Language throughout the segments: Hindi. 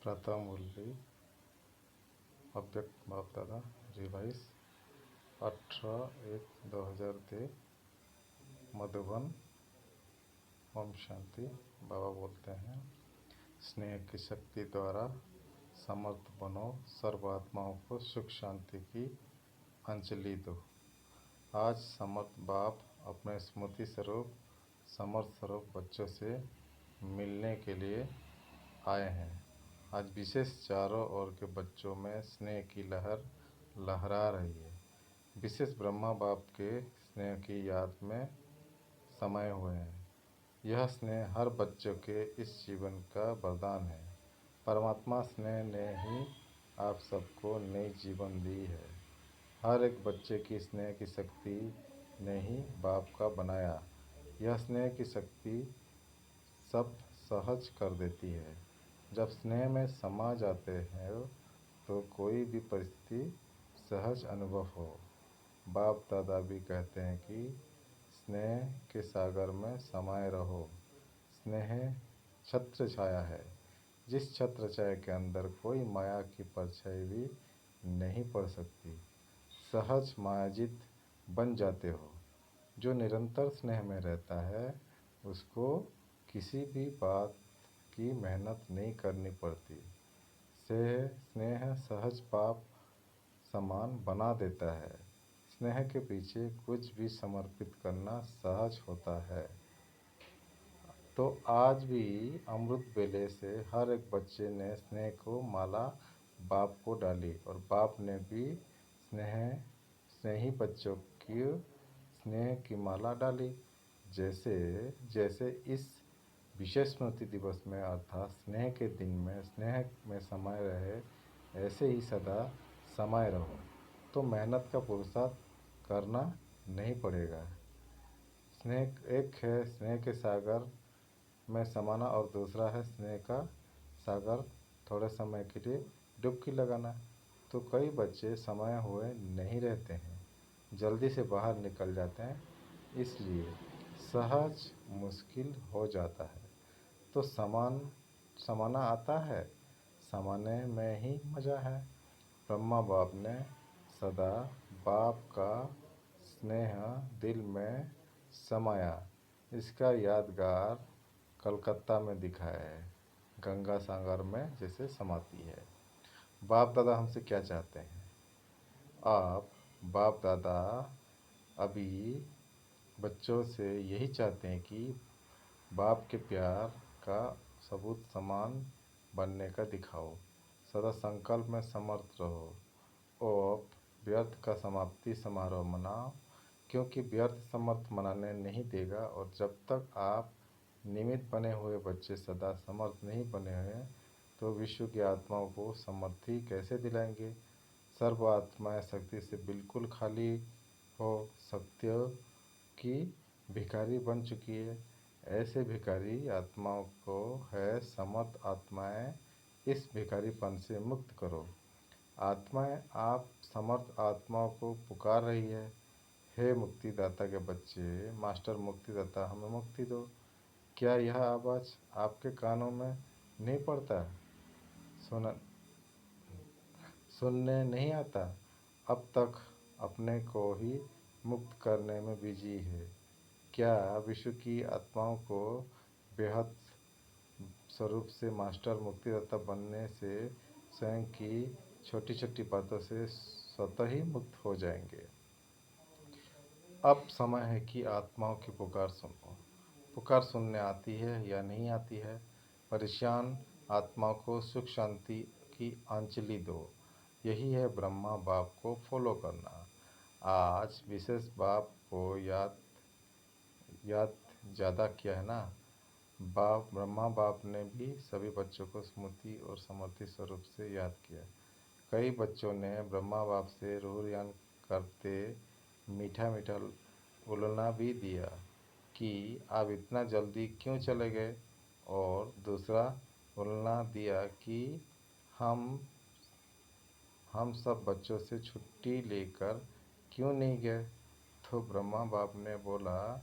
प्रथम मुरली अव्यक्त बाप दादा रिवाइस 18/1/2003 मधुबन। ओम शांति। बाबा बोलते हैं, स्नेह की शक्ति द्वारा समर्थ बनो, सर्व आत्माओं को सुख शांति की अंजलि दो। आज समर्थ बाप अपने स्मृति स्वरूप समर्थ स्वरूप बच्चों से मिलने के लिए आए हैं। आज विशेष चारों ओर के बच्चों में स्नेह की लहर लहरा रही है। विशेष ब्रह्मा बाप के स्नेह की याद में समाये हुए हैं। यह स्नेह हर बच्चों के इस जीवन का वरदान है। परमात्मा स्नेह ने ही आप सबको नई जीवन दी है। हर एक बच्चे की स्नेह की शक्ति ने ही बाप का बनाया। यह स्नेह की शक्ति सब सहज कर देती है। जब स्नेह में समा जाते हैं तो कोई भी परिस्थिति सहज अनुभव हो। बाप दादा भी कहते हैं कि स्नेह के सागर में समाये रहो। स्नेह छत्र छाया है। जिस छत्र छाया के अंदर कोई माया की परछाई भी नहीं पड़ सकती। सहज मायाजित बन जाते हो। जो निरंतर स्नेह में रहता है उसको किसी भी बात की मेहनत नहीं करनी पड़ती। स्नेह सहज पाप समान बना देता है। स्नेह के पीछे कुछ भी समर्पित करना सहज होता है। तो आज भी अमृत बेले से हर एक बच्चे ने स्नेह को माला बाप को डाली और बाप ने भी स्नेही बच्चों की स्नेह की माला डाली। जैसे जैसे इस विशेष स्मृति दिवस में अर्थात स्नेह के दिन में स्नेह में समाये रहे, ऐसे ही सदा समाये रहो तो मेहनत का पुरुषार्थ करना नहीं पड़ेगा। स्नेह एक है स्नेह के सागर में समाना और दूसरा है स्नेह का सागर थोड़े समय के लिए डुबकी लगाना। तो कई बच्चे समाये हुए नहीं रहते हैं, जल्दी से बाहर निकल जाते हैं, इसलिए सहज मुश्किल हो जाता है। तो समाना आता है, समाने में ही मज़ा है। ब्रह्मा बाप ने सदा बाप का स्नेह दिल में समाया। इसका यादगार कलकत्ता में दिखाया है, गंगा सागर में जैसे समाती है। बाप दादा हमसे क्या चाहते हैं? आप बाप दादा अभी बच्चों से यही चाहते हैं कि बाप के प्यार का सबूत समान बनने का दिखाओ। सदा संकल्प में समर्थ रहो और व्यर्थ का समाप्ति समारोह मनाओ, क्योंकि व्यर्थ समर्थ मनाने नहीं देगा। और जब तक आप निमित्त बने हुए बच्चे सदा समर्थ नहीं बने हुए तो विश्व की आत्माओं को समर्थी कैसे दिलाएंगे? सर्व आत्माएं शक्ति से बिल्कुल खाली हो, सत्य की भिखारी बन चुकी है। ऐसे भिखारी आत्माओं को है समर्थ आत्माएं इस भिखारीपन से मुक्त करो। आत्माएं आप समर्थ आत्माओं को पुकार रही है, हे मुक्तिदाता के बच्चे, मास्टर मुक्तिदाता हमें मुक्ति दो। क्या यह आवाज़ आपके कानों में नहीं पड़ता? सुनने नहीं आता? अब तक अपने को ही मुक्त करने में बिजी है। क्या विश्व की आत्माओं को बेहद स्वरूप से मास्टर मुक्तिदाता बनने से स्वयं की छोटी छोटी बातों से स्वतः ही मुक्त हो जाएंगे? अब समय है कि आत्माओं की पुकार सुनो। पुकार सुनने आती है या नहीं आती है? परेशान आत्माओं को सुख शांति की अंजलि दो। यही है ब्रह्मा बाप को फॉलो करना। आज विशेष बाप को याद ज़्यादा किया है ना। ब्रह्मा बाप ने भी सभी बच्चों को स्मृति और समर्थी स्वरूप से याद किया। कई बच्चों ने ब्रह्मा बाप से रूहयान करते मीठा मीठा उलना भी दिया कि आप इतना जल्दी क्यों चले गए, और दूसरा उलना दिया कि हम सब बच्चों से छुट्टी लेकर क्यों नहीं गए। तो ब्रह्मा बाप ने बोला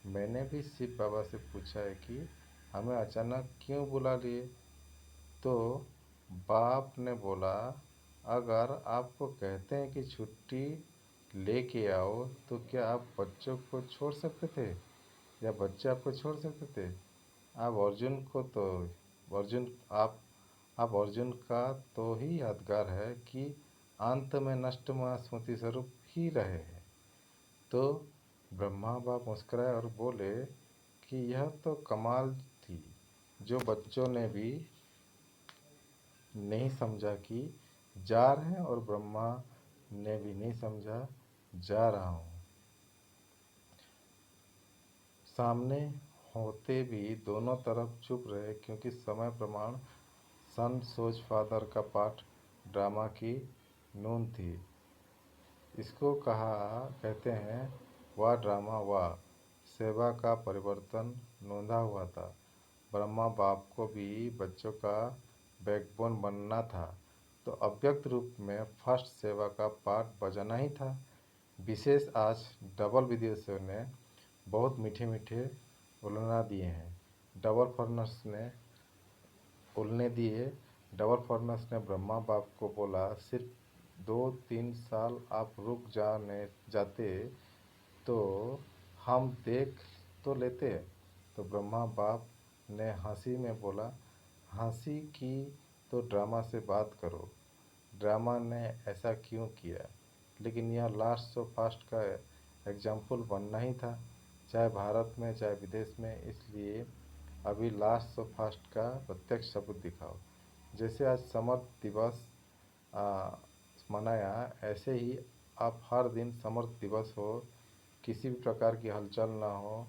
मैंने भी शिव बाबा से पूछा है कि हमें अचानक क्यों बुला लिए? तो बाप ने बोला, अगर आपको कहते हैं कि छुट्टी लेके आओ तो क्या आप बच्चों को छोड़ सकते थे, या बच्चे आपको छोड़ सकते थे? आप अर्जुन को तो अर्जुन आप अर्जुन का तो ही यादगार है कि अंत में नष्ट स्मृति स्वरूप ही रहे हैं। तो ब्रह्मा बाप मुस्कुराए और बोले कि यह तो कमाल थी, जो बच्चों ने भी नहीं समझा कि जा रहे हैं, और ब्रह्मा ने भी नहीं समझा जा रहा हूँ। सामने होते भी दोनों तरफ चुप रहे, क्योंकि समय प्रमाण सन सोच फादर का पाठ ड्रामा की नून थी। इसको कहते हैं वाह ड्रामा वाह, सेवा का परिवर्तन नोंधा हुआ था। ब्रह्मा बाप को भी बच्चों का बैकबोन बनना था, तो अव्यक्त रूप में फर्स्ट सेवा का पाठ बजाना ही था। विशेष आज डबल विदेशियों ने बहुत मीठे मीठे उलना दिए हैं। डबल फर्नस ने उलने दिए। डबल फर्नस ने ब्रह्मा बाप को बोला, सिर्फ 2-3 साल आप रुक जाते तो हम देख तो लेते। तो ब्रह्मा बाप ने हंसी में बोला, हंसी की तो ड्रामा से बात करो। ड्रामा ने ऐसा क्यों किया? लेकिन यह लास्ट सो फास्ट का एग्जाम्पल बनना ही था, चाहे भारत में चाहे विदेश में। इसलिए अभी लास्ट सो फास्ट का प्रत्यक्ष सबूत दिखाओ। जैसे आज समर्थ दिवस आ, मनाया, ऐसे ही आप हर दिन समर्थ दिवस हो, किसी भी प्रकार की हलचल ना हो।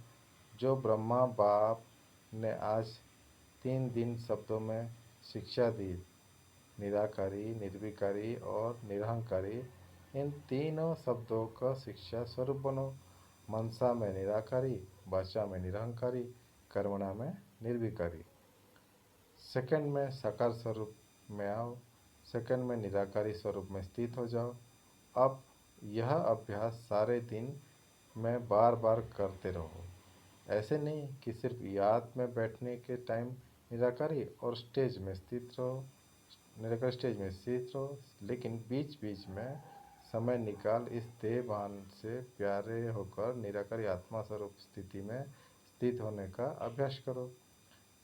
जो ब्रह्मा बाप ने आज 3 दिन शब्दों में शिक्षा दी, निराकारी, निर्विकारी और निरहंकारी, इन तीनों शब्दों का शिक्षा स्वरूप बनो। मनसा में निराकारी, वाचा में निरहंकारी, कर्मणा में निर्विकारी। सेकंड में साकार स्वरूप में आओ, सेकंड में निराकारी स्वरूप में स्थित हो जाओ। अब यह अभ्यास सारे दिन में बार बार करते रहो। ऐसे नहीं कि सिर्फ याद में बैठने के टाइम निराकारी और स्टेज में स्थित रहो, निराकारी स्टेज में स्थित रहो, लेकिन बीच बीच में समय निकाल इस देह भान से प्यारे होकर निराकारी आत्मा स्वरूप स्थिति में स्थित होने का अभ्यास करो।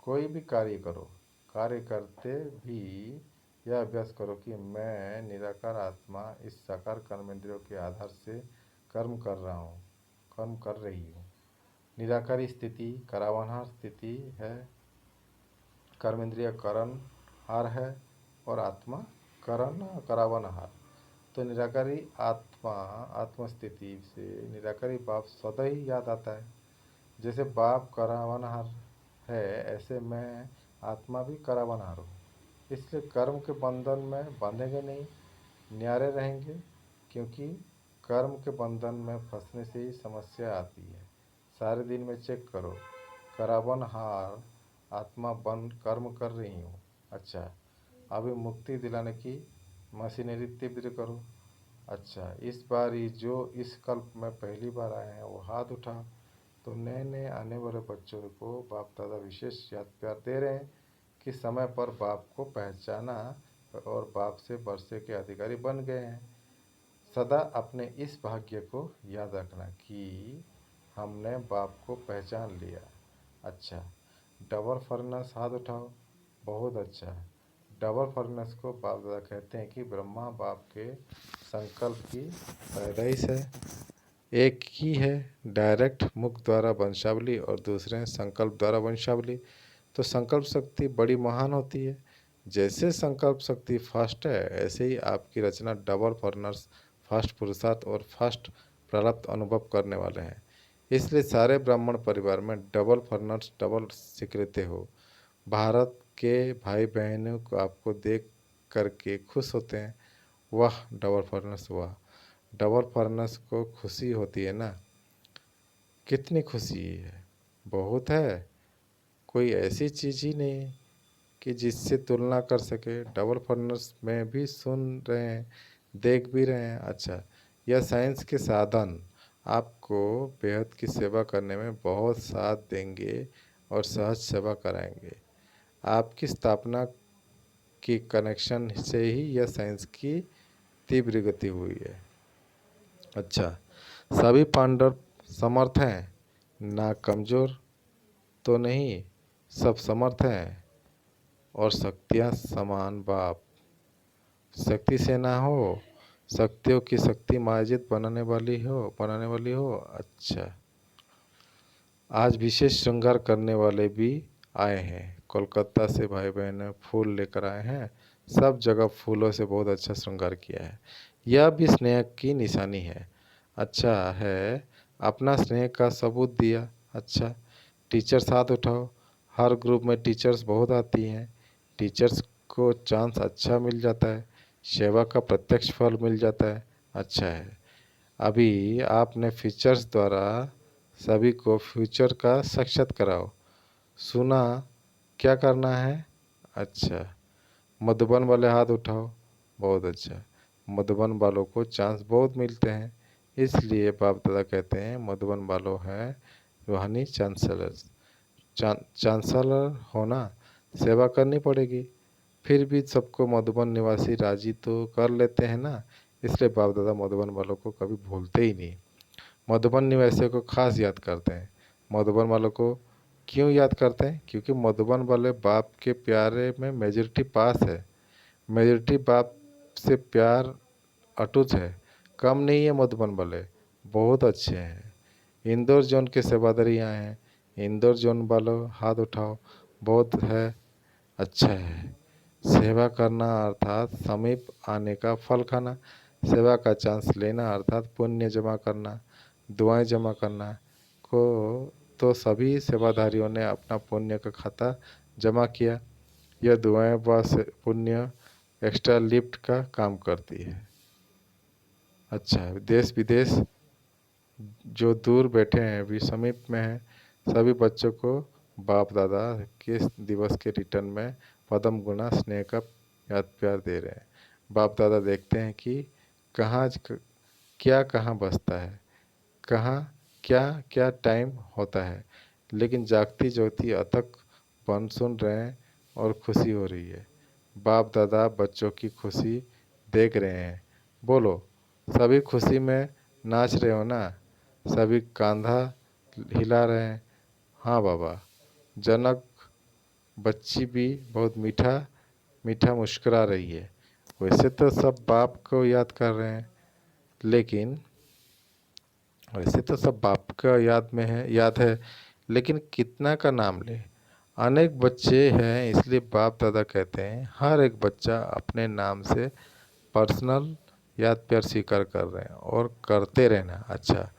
कोई भी कार्य करो, कार्य करते भी यह अभ्यास करो कि मैं निराकार आत्मा इस साकार कर्मेंद्रियों के आधार से कर्म कर रहा हूँ, कर्म कर रही हूँ। निराकारी स्थिति करावनहार स्थिति है, कर्मेंद्रिय करण हार है और आत्मा करण करावनहार। तो निराकारी आत्मा आत्मस्थिति से निराकारी बाप सदा ही याद आता है। जैसे बाप करावनहार है, ऐसे मैं आत्मा भी करावनहार हूँ। इसलिए कर्म के बंधन में बंधेंगे नहीं, न्यारे रहेंगे, क्योंकि कर्म के बंधन में फंसने से ही समस्या आती है। सारे दिन में चेक करो, करावनहार आत्मा बन कर्म कर रही हूँ। अच्छा, अभी मुक्ति दिलाने की मशीनरी तीव्र करो। अच्छा, इस बार ही जो इस कल्प में पहली बार आए हैं वो हाथ उठाओ। तो नए नए आने वाले बच्चों को बाप दादा विशेष याद प्यार दे रहे हैं कि समय पर बाप को पहचाना और बाप से वर्षे के अधिकारी बन गए हैं। सदा अपने इस भाग्य को याद रखना कि हमने बाप को पहचान लिया। अच्छा, डबल फर्नेस हाथ उठाओ। बहुत अच्छा। डबल फर्नेस को बाप दादा कहते हैं कि ब्रह्मा बाप के संकल्प की पैदाइश है। एक ही है डायरेक्ट मुख द्वारा वंशावली और दूसरे संकल्प द्वारा वंशावली। तो संकल्प शक्ति बड़ी महान होती है। जैसे संकल्प शक्ति फास्ट है, ऐसे ही आपकी रचना डबल फर्नर्स फास्ट पुरुषार्थ और फास्ट प्रारब्ध अनुभव करने वाले हैं। इसलिए सारे ब्राह्मण परिवार में डबल फर्नर्स डबल स्वीकृति हो। भारत के भाई बहनों को आपको देख करके खुश होते हैं। वाह डबल फर्नर्स वाह, डबल फर्नेस को खुशी होती है ना? कितनी खुशी है, बहुत है। कोई ऐसी चीज़ ही नहीं कि जिससे तुलना कर सके। डबल फर्नेस में भी सुन रहे हैं, देख भी रहे हैं। अच्छा, यह साइंस के साधन आपको बेहद की सेवा करने में बहुत साथ देंगे। और सहज सेवा कराएंगे। आपकी स्थापना की कनेक्शन से ही यह साइंस की तीव्र गति हुई है। अच्छा, सभी पांडव समर्थ हैं, ना कमजोर तो नहीं, सब समर्थ हैं और शक्तियाँ समान। बाप शक्ति से ना हो, शक्तियों की शक्ति मार्जित बनाने वाली हो। अच्छा, आज विशेष श्रृंगार करने वाले भी आए हैं। कोलकाता से भाई बहन फूल लेकर आए हैं। सब जगह फूलों से बहुत अच्छा श्रृंगार किया है। यह भी स्नेह की निशानी है। अच्छा है, अपना स्नेह का सबूत दिया। अच्छा, टीचर्स हाथ उठाओ। हर ग्रुप में टीचर्स बहुत आती हैं। टीचर्स को चांस अच्छा मिल जाता है, सेवा का प्रत्यक्ष फल मिल जाता है। अच्छा है, अभी आपने फीचर्स द्वारा सभी को फ्यूचर का साक्षात कराओ। सुना, क्या करना है? अच्छा, मधुबन वाले हाथ उठाओ। बहुत अच्छा, मधुबन वालों को चांस बहुत मिलते हैं, इसलिए बाप दादा कहते हैं मधुबन वालों है रूहानी चांसलर। चांसलर होना, सेवा करनी पड़ेगी। फिर भी सबको मधुबन निवासी राजी तो कर लेते हैं ना, इसलिए बाप दादा मधुबन वालों को कभी भूलते ही नहीं। मधुबन निवासियों को खास याद करते हैं। मधुबन वालों को क्यों याद करते हैं? क्योंकि मधुबन वाले बाप के प्यारे में मेजोरिटी पास है। मेजोरिटी बाप से प्यार अटूट है, कम नहीं है। मधुबन वाले बहुत अच्छे हैं। इंदौर जोन के सेवादारी आए हैं। इंदौर जोन वालों हाथ उठाओ। बहुत है, अच्छा है। सेवा करना अर्थात समीप आने का फल खाना। सेवा का चांस लेना अर्थात पुण्य जमा करना, दुआएं जमा करना को। तो सभी सेवाधारियों ने अपना पुण्य का खाता जमा किया। यह दुआएं व पुण्य एक्स्ट्रा लिफ्ट का काम करती है। अच्छा, देश विदेश जो दूर बैठे हैं भी समीप में हैं, सभी बच्चों को बाप दादा के दिवस के रिटर्न में पदम गुना स्नेह का याद प्यार दे रहे हैं। बाप दादा देखते हैं कि कहाँ क्या कहाँ बसता है, कहाँ क्या क्या टाइम होता है, लेकिन जागती ज्योति अतक बन सुन रहे हैं और खुशी हो रही है। बाप दादा बच्चों की खुशी देख रहे हैं। बोलो, सभी खुशी में नाच रहे हो ना? सभी कंधा हिला रहे हैं। हाँ बाबा। जनक बच्ची भी बहुत मीठा मीठा मुस्कुरा रही है। वैसे तो सब बाप को याद कर रहे हैं, लेकिन वैसे तो सब बाप का याद है, लेकिन कितना का नाम ले? अनेक बच्चे हैं, इसलिए बाप दादा कहते हैं हर एक बच्चा अपने नाम से पर्सनल याद प्यार स्वीकार कर रहे हैं और करते रहना। अच्छा,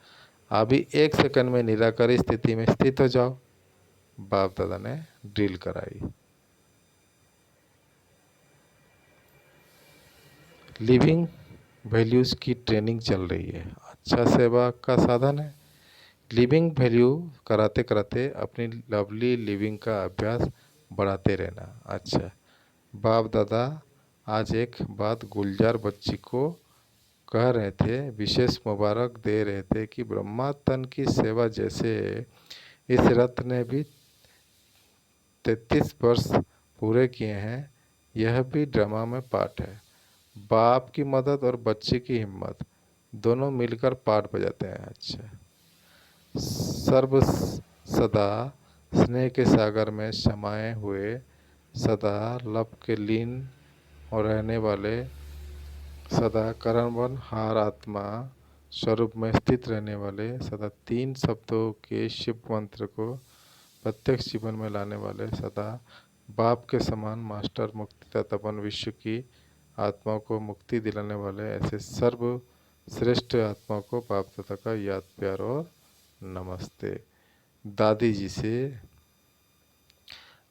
अभी 1 सेकंड में निराकारी स्थिति में स्थित हो जाओ। बाप दादा ने ड्रिल कराई। लिविंग वैल्यूज़ की ट्रेनिंग चल रही है। अच्छा, सेवा का साधन है। लिविंग वैल्यू कराते कराते अपनी लवली लिविंग का अभ्यास बढ़ाते रहना। अच्छा, बाप दादा आज एक बात गुलजार बच्ची को कह रहे थे, विशेष मुबारक दे रहे थे कि ब्रह्मा तन की सेवा जैसे इस रथ ने भी 33 वर्ष पूरे किए हैं। यह भी ड्रामा में पार्ट है। बाप की मदद और बच्चे की हिम्मत दोनों मिलकर पार्ट बजाते हैं। अच्छा, सर्व सदा स्नेह के सागर में समाये हुए, सदा लब के लीन और रहने वाले, सदा कर्मवन हार आत्मा स्वरूप में स्थित रहने वाले, सदा 3 शब्दों के शिव मंत्र को प्रत्यक्ष जीवन में लाने वाले, सदा बाप के समान मास्टर मुक्ति तपन विश्व की आत्मा को मुक्ति दिलाने वाले, ऐसे सर्व श्रेष्ठ आत्मा को बाप दादा का याद प्यार और नमस्ते। दादी जी से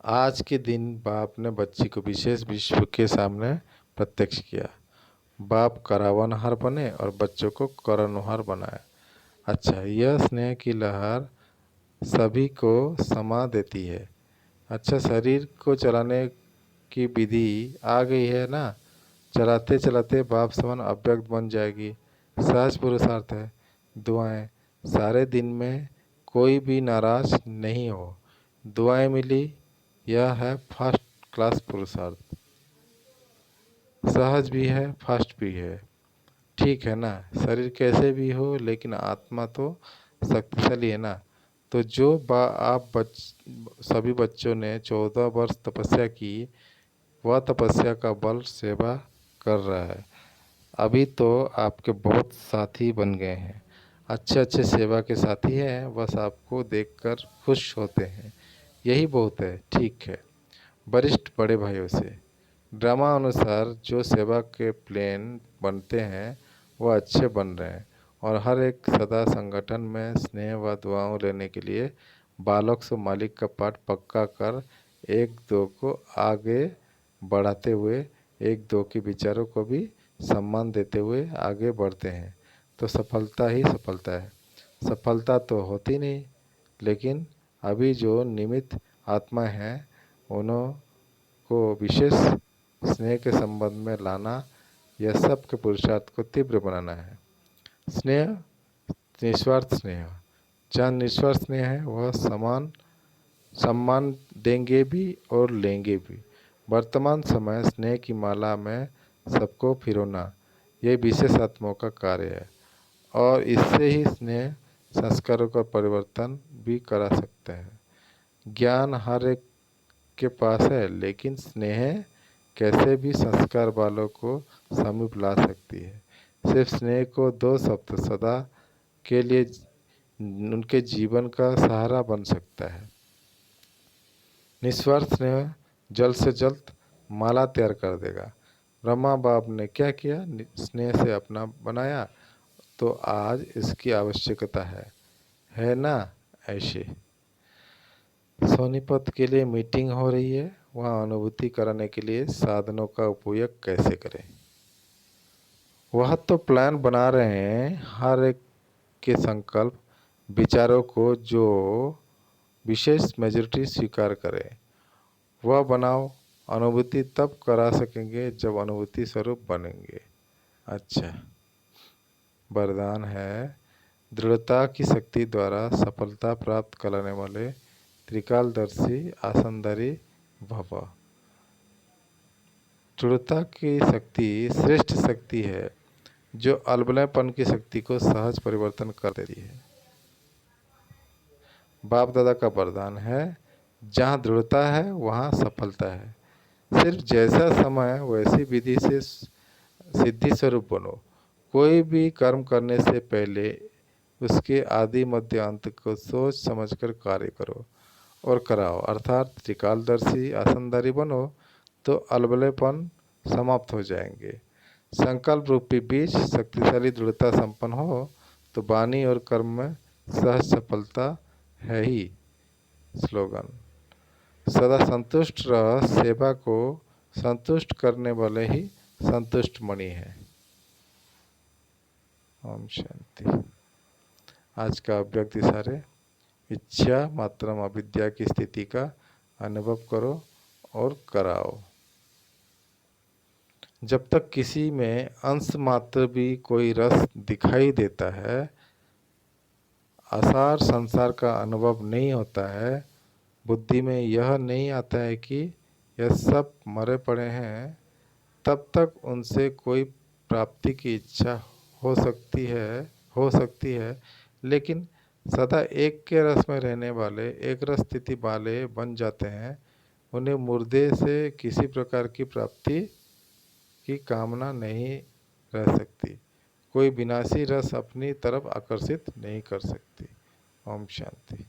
आज के दिन बाप ने बच्ची को विशेष विश्व के सामने प्रत्यक्ष किया। बाप करावनहार बने और बच्चों को करनहार बनाया। अच्छा, यह स्नेह की लहर सभी को समा देती है। अच्छा, शरीर को चलाने की विधि आ गई है ना? चलाते चलाते बाप समान अव्यक्त बन जाएगी। सहज पुरुषार्थ है। दुआएं, सारे दिन में कोई भी नाराज नहीं हो, दुआएं मिली, यह है फर्स्ट क्लास पुरुषार्थ। सहज भी है, फास्ट भी है, ठीक है ना। शरीर कैसे भी हो लेकिन आत्मा तो शक्तिशाली है ना। तो जो सभी बच्चों ने 14 वर्ष तपस्या की, वह तपस्या का बल सेवा कर रहा है। अभी तो आपके बहुत साथी बन गए हैं, अच्छे अच्छे सेवा के साथी हैं, बस आपको देखकर खुश होते हैं, यही बहुत है। ठीक है। वरिष्ठ बड़े भाइयों से ड्रामा अनुसार जो सेवा के प्लान बनते हैं वह अच्छे बन रहे हैं, और हर एक सदा संगठन में स्नेह व दुआओं लेने के लिए बालक से मालिक का पाठ पक्का कर एक दो को आगे बढ़ाते हुए, एक दो के विचारों को भी सम्मान देते हुए आगे बढ़ते हैं, तो सफलता ही सफलता है। सफलता तो होती नहीं, लेकिन अभी जो निमित्त आत्मा है उन्हों को विशेष स्नेह के संबंध में लाना, यह सब के पुरुषार्थ को तीव्र बनाना है। स्नेह, निस्वार्थ स्नेह। जहाँ निस्वार्थ स्नेह है वह सम्मान देंगे भी और लेंगे भी। वर्तमान समय स्नेह की माला में सबको फिरोना, यह विशेष आत्माओं का कार्य है, और इससे ही स्नेह संस्कारों का परिवर्तन भी करा सकते हैं। ज्ञान हर एक के पास है, लेकिन स्नेह कैसे भी संस्कार वालों को समीप ला सकती है। सिर्फ स्नेह को 2 शब्द सदा के लिए उनके जीवन का सहारा बन सकता है। निस्वार्थ स्नेह जल्द से जल्द माला तैयार कर देगा। ब्रह्मा बाप ने क्या किया, स्नेह से अपना बनाया, तो आज इसकी आवश्यकता है ना। ऐसे सोनीपत के लिए मीटिंग हो रही है, वहाँ अनुभूति कराने के लिए साधनों का उपयोग कैसे करें, वह तो प्लान बना रहे हैं। हर एक के संकल्प विचारों को जो विशेष मेजॉरिटी स्वीकार करे वह बनाओ। अनुभूति तब करा सकेंगे जब अनुभूति स्वरूप बनेंगे। अच्छा, वरदान है, दृढ़ता की शक्ति द्वारा सफलता प्राप्त कराने वाले त्रिकालदर्शी आसनधारी भव। दृढ़ता की शक्ति श्रेष्ठ शक्ति है, जो अलबलेपन की शक्ति को सहज परिवर्तन कर देती है। बाप दादा का वरदान है, जहाँ दृढ़ता है वहाँ सफलता है। सिर्फ जैसा समय वैसी विधि से सिद्धि स्वरूप बनो। कोई भी कर्म करने से पहले उसके आदि मध्य अंत को सोच समझकर कार्य करो और कराओ, अर्थात त्रिकालदर्शी आसनधारी बनो, तो अलबलेपन समाप्त हो जाएंगे। संकल्प रूपी बीज शक्तिशाली दृढ़ता संपन्न हो तो वाणी और कर्म में सहज सफलता है ही। स्लोगन, सदा संतुष्ट रह, सेवा को संतुष्ट करने वाले ही संतुष्ट मणि है। ओम शांति। आज का अव्यक्त सारे इच्छा मात्रम अविद्या की स्थिति का अनुभव करो और कराओ। जब तक किसी में अंश मात्र भी कोई रस दिखाई देता है, आसार संसार का अनुभव नहीं होता है, बुद्धि में यह नहीं आता है कि यह सब मरे पड़े हैं, तब तक उनसे कोई प्राप्ति की इच्छा हो सकती है। लेकिन सदा एक के रस में रहने वाले, एक रस स्थिति वाले बन जाते हैं। उन्हें मुर्दे से किसी प्रकार की प्राप्ति की कामना नहीं रह सकती। कोई विनाशी रस अपनी तरफ आकर्षित नहीं कर सकती। ओम शांति।